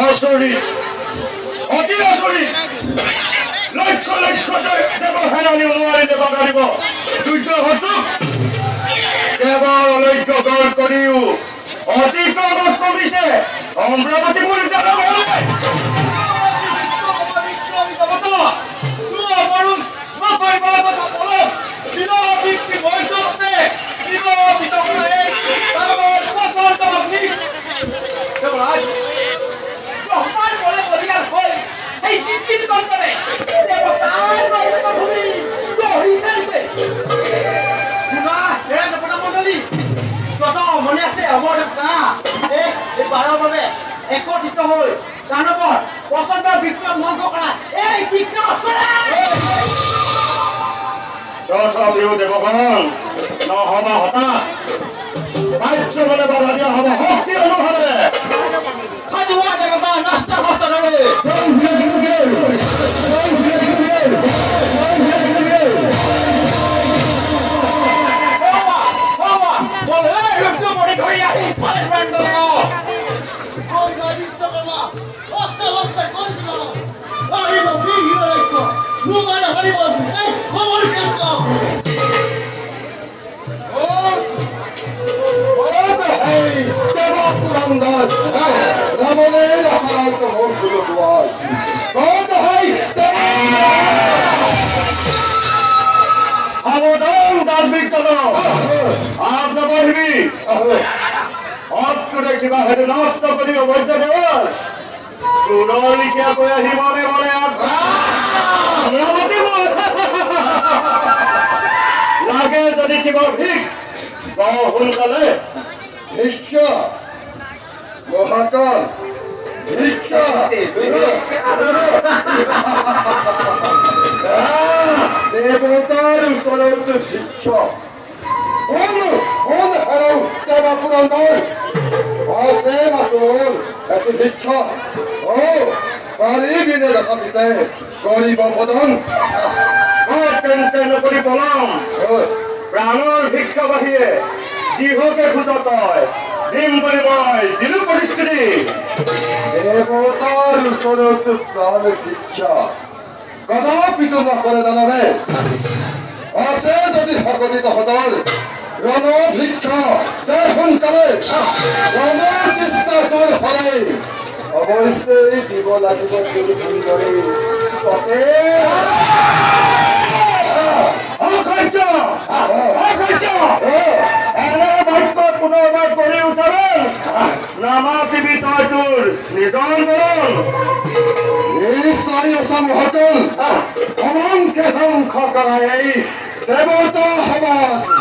আচৰিত অতি আচৰিত লক্ষ লক্ষ দেৱসেনানী নোৱাৰিলে বাগাৰিব দুৰ্যোধনক কেৱল অলক্ষ্য গড় কৰিও অতি ক্ৰোধত কমিছে অমৰাৱতী বুলি জানা একত্ৰিত হৈ দানৱৰ পচন্দৰ বিক্ৰম ধ্বংস কৰা এই তীক্ষ্ণ তথাপিও দেৱগণ নহবা হতাশ কাৰ্য মানে বাধা দিয়া হ'ব শক্তি অনুসাৰে সাজোৱা দেৱগণ নষ্ট হস্ত ধৰে রাবণের অপরাধ মূর্খগুলো তোমার সাবধান দার্মিক আপনার বলবি অত্তরে কিবা হেতু নষ্ট করিব বৈদ্য দেওয়াল চুৰৰ লিখিয়া কৈ আহি মনে মনে লাগে যদি কিবা ভিক সোনকালে ভিক্ষা মহাকাল ভিক্ষা দেৱতাৰ ওচৰত ভিক্ষা হেৰাও দেৱা পুৰন্দৰ আছে মাতুল এটি ভিক্ষা পাৰিবিনে দেখাতে গৰিব বদন নকৰি পলাম প্ৰাণৰ ভিক্ষা বাহিৰে যিহকে খোজ তই দিম বুলি মই দিলো পৰিস্থিতি দেৱতাৰ ওচৰত প্ৰাণ ভিক্ষা কদাপিতো নকৰে দানৱে আছে যদি ভকতি তহঁতৰ ৰণ ভিক্ষা দে সোনকালে ৰণৰ চেষ্টা তোৰ হলে অৱশ্যেই দিব লাগিব সুন্দৰী সচে অসহ্য এনে বাক্য পুনৰবাৰ কৰি উচ্চাৰণ নামাতিবি তই তোৰ নিজৰ বৰণ নিশ্চয় অসম হতল অমংকে ধ্বংস কৰা এই দেৱতা সমাজ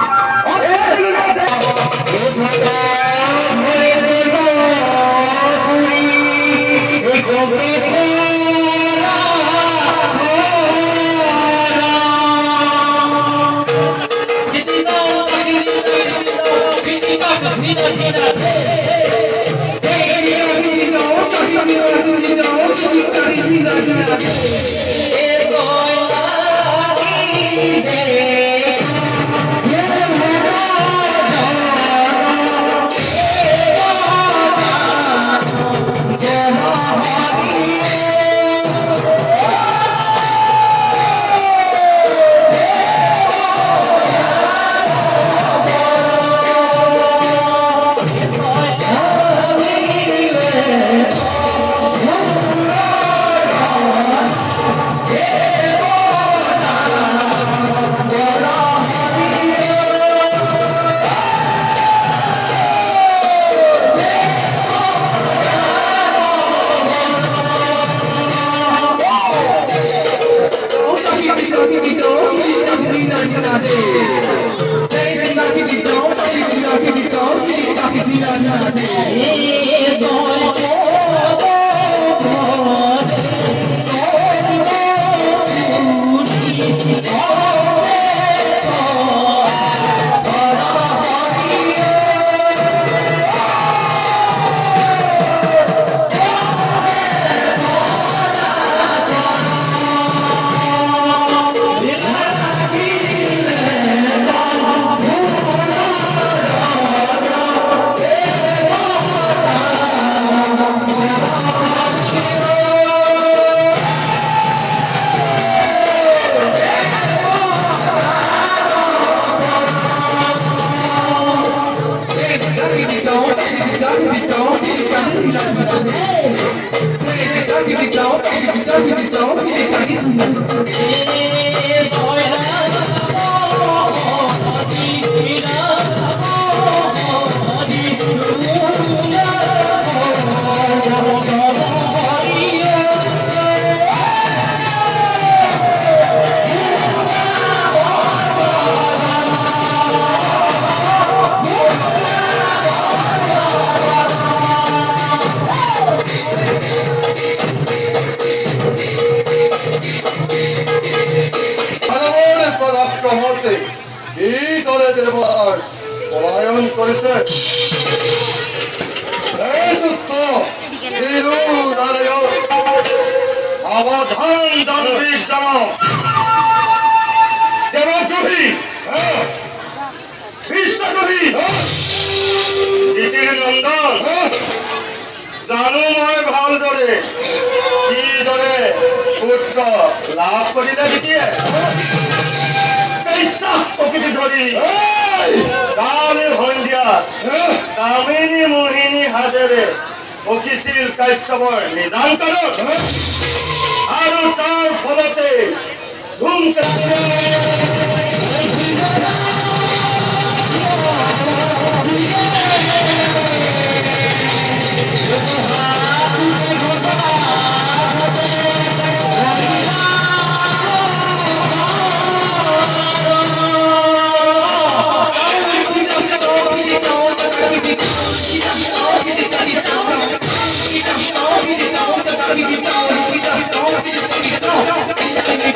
মানৱৰ পৰাস্ত হওঁতে কিদৰে দেৱৰাজ পলায়ন কৰিছে। এই যুদ্ধ তিৰুনাৰায়ণ সাৱধান দানবীৰ দানৱ দেৱদ্ৰোহী কৃষ্ণদ্ৰোহী নীতিৰ নন্দন জানো মই ভালদৰে কিদৰে পুত্ৰ লাভ কৰিলে নীতিয়ে বিশ্বাস প্ৰকৃতি ধৰি কালি সন্ধিয়া কামিনী মোহিনী হাতেৰে বহিছিল কাশ্যপৰ নিদান্তৰত আৰু তাৰ ফলতে ধুমকেতু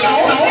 Oh,